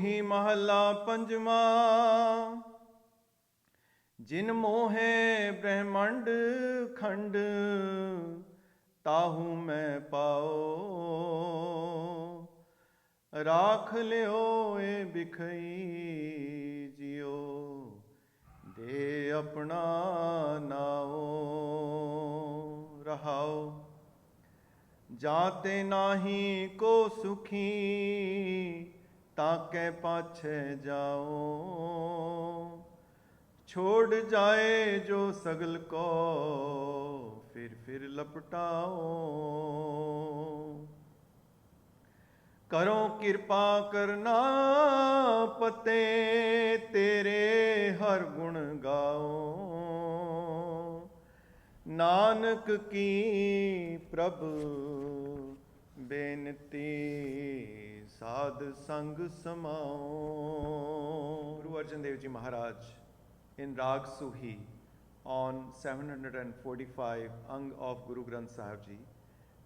ही महला पंजवा। जिन मोहे ब्रह्मांड खंड ताहू मैं पाओ। राख लियो ए बिखई जियो दे अपना नाओ। रहाओ जाते नाही को सुखी ताके पाछे जाओ। छोड़ जाए जो सगल को फिर लपटाओ। करो कृपा करना पते तेरे हर गुण गाओ। नानक की प्रभु बेनती साध संग समाओ। गुरु अर्जन देव जी महाराज in Rag Suhi on 745 Ang of Guru Granth Sahib Ji,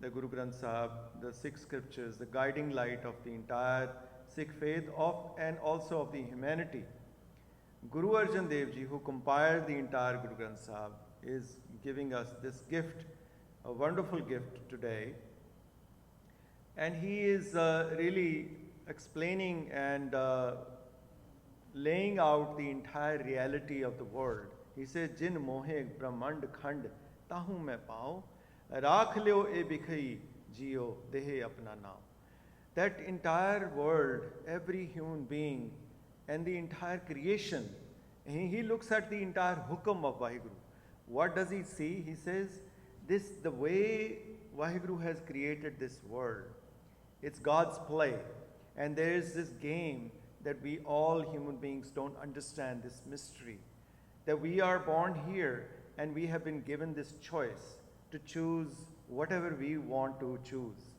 the Guru Granth Sahib, the six scriptures, the guiding light of the entire Sikh faith and also of the humanity. Guru Arjan Dev Ji, who compiled the entire Guru Granth Sahib, is giving us this gift, a wonderful gift today. And he is really explaining and laying out the entire reality of the world. He says, Jin mohe brahmand khand tahu mein pao, rakh leo e bikhai jio dehe apna naam. That entire world, every human being and the entire creation, he looks at the entire hukam of Vaheguru. What does he see? He says, the way Vaheguru has created this world, it's God's play. And there is this game that we all human beings don't understand, this mystery, that we are born here and we have been given this choice to choose whatever we want to choose.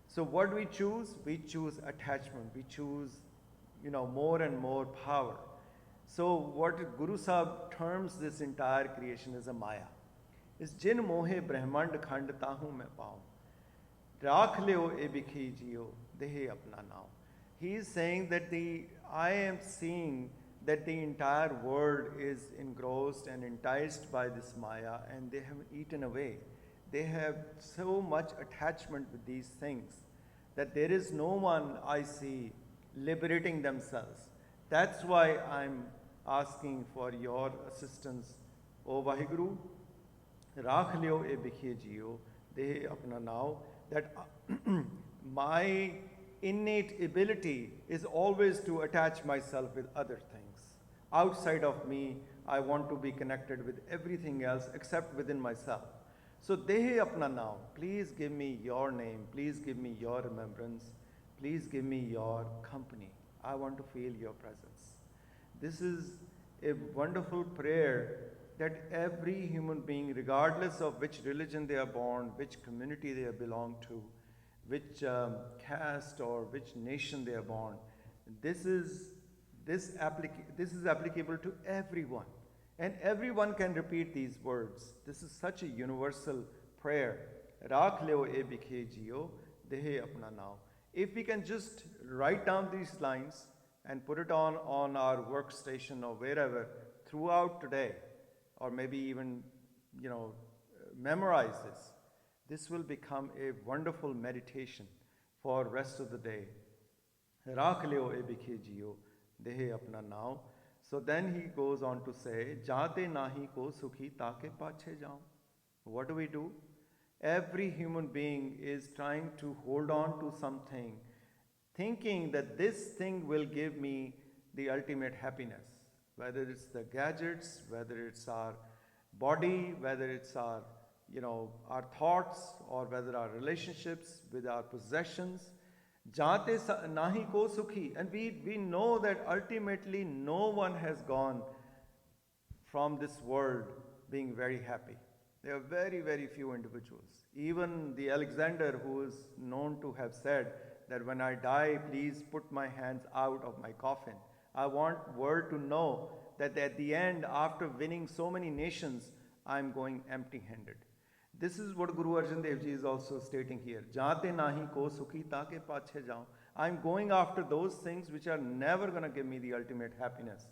So what do we choose? We choose attachment. We choose, more and more power. So what Guru Sahib terms this entire creation as a Maya. Is Jin mohe brahmand khand tahu mein pao. Rakh leo e bikhi jiyo dehe apna nao. He is saying that I am seeing that the entire world is engrossed and enticed by this Maya, and they have eaten away. They have so much attachment with these things that there is no one I see liberating themselves. That's why I'm asking for your assistance, O Vaheguru. Rakh liyo e bikhiye jiyo dehe apna nao. That my innate ability is always to attach myself with other things. Outside of me, I want to be connected with everything else except within myself. So Dehe Apna Naam, please give me your name, please give me your remembrance, please give me your company. I want to feel your presence. This is a wonderful prayer that every human being, regardless of which religion they are born, which community they belong to, which caste or which nation they are born, this is applicable to everyone. And everyone can repeat these words. This is such a universal prayer. Rakh leo e bikhe jiyo dehe apna nao. If we can just write down these lines and put it on our workstation or wherever throughout today, or maybe even, memorize this will become a wonderful meditation for rest of the day. Rakh leo e bikhe jiyo dehe apna nao. So then he goes on to say, Jate nahi ko sukhi take pache jaun. What do? Every human being is trying to hold on to something, thinking that this thing will give me the ultimate happiness. Whether it's the gadgets, whether it's our body, whether it's our thoughts, or whether our relationships with our possessions. Jate nahi ko sukhi. And we know that ultimately no one has gone from this world being very happy. There are very, very few individuals. Even the Alexander, who is known to have said that when I die, please put my hands out of my coffin. I want world to know that at the end, after winning so many nations, I'm going empty-handed. This is what Guru Arjan Dev Ji is also stating here. Jate nahi ko sukhi take pache jaun. I'm going after those things which are never going to give me the ultimate happiness.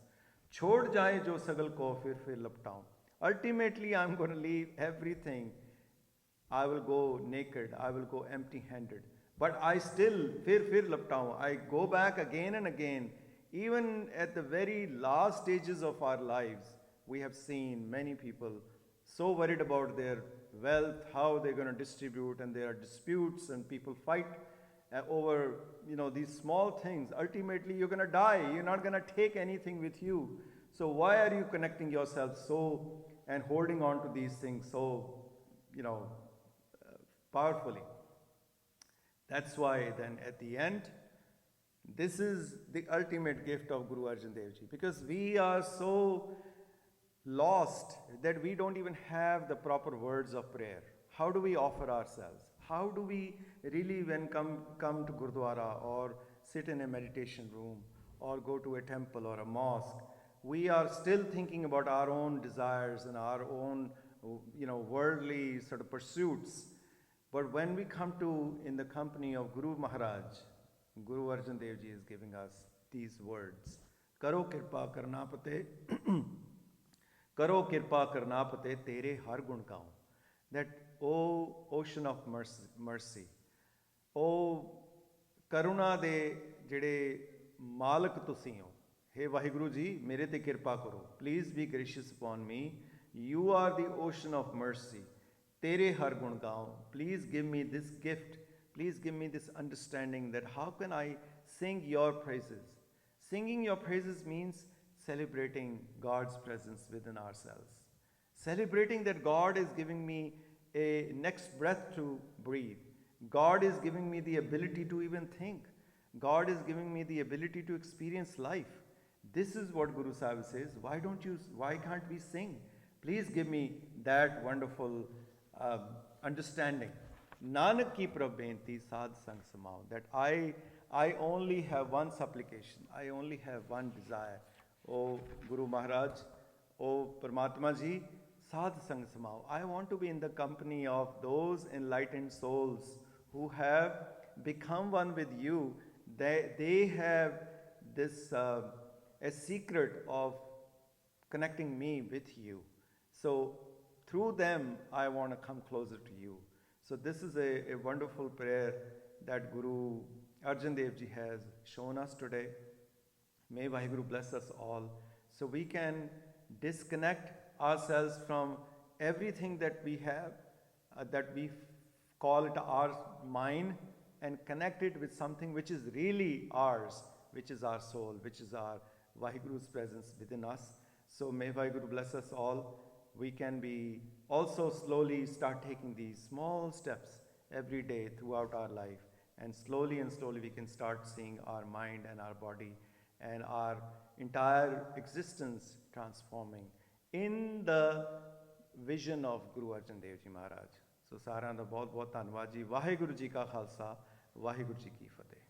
छोड़ जाए जो सगल को फिर लपटाऊं. Ultimately, I'm going to leave everything. I will go naked. I will go empty-handed. But I still, fir laptaun. I go back again and again. Even at the very last stages of our lives, we have seen many people so worried about their wealth, how they're going to distribute, and there are disputes, and people fight over these small things. Ultimately, you're going to die. You're not going to take anything with you. So why are you connecting yourself so and holding on to these things so powerfully? That's why then at the end, this is the ultimate gift of Guru Arjan Dev Ji, because we are so lost that we don't even have the proper words of prayer. How do we offer ourselves? How do we really, when come to Gurdwara or sit in a meditation room or go to a temple or a mosque, we are still thinking about our own desires and our own worldly sort of pursuits. But when we come to in the company of Guru Maharaj, Guru Arjan Dev Ji is giving us these words. Karo kirpa karna pate, karo kirpa karna pate, tere har gun gaun. That, O ocean of mercy, O karuna de jede malak tusi ho, Hey Vaheguru Ji, mere te kirpa karo. Please be gracious upon me. You are the ocean of mercy. Tere har gun gaun. Please give me this gift. Please give me this understanding that how can I sing your praises. Singing your praises means celebrating God's presence within ourselves. Celebrating that God is giving me a next breath to breathe. God is giving me the ability to even think. God is giving me the ability to experience life. This is what Guru Sahib says. Why can't we sing? Please give me that wonderful understanding. Nanak ki prabhenti sad sang samao. That I only have one supplication. I only have one desire. O Guru Maharaj, O Paramatma Ji, sad sang samao. I want to be in the company of those enlightened souls who have become one with you. They have this a secret of connecting me with you. So through them, I want to come closer to you. So this is a wonderful prayer that Guru Arjan Dev Ji has shown us today. May Vaheguru bless us all so we can disconnect ourselves from everything that we have, that we call it our mine, and connect it with something which is really ours, which is our soul, which is our Vaheguru's presence within us. So may Vaheguru bless us all. We can be also slowly start taking these small steps every day throughout our life, and slowly we can start seeing our mind and our body and our entire existence transforming in the vision of Guru Arjan Dev Ji Maharaj. So ਸਾਰਿਆਂ ਦਾ ਬਹੁਤ ਬਹੁਤ ਧੰਨਵਾਦ ਜੀ. ਵਾਹਿਗੁਰੂ ਜੀ ਕਾ ਖਾਲਸਾ, ਵਾਹਿਗੁਰੂ ਜੀ ਕੀ ਫਤਿਹ.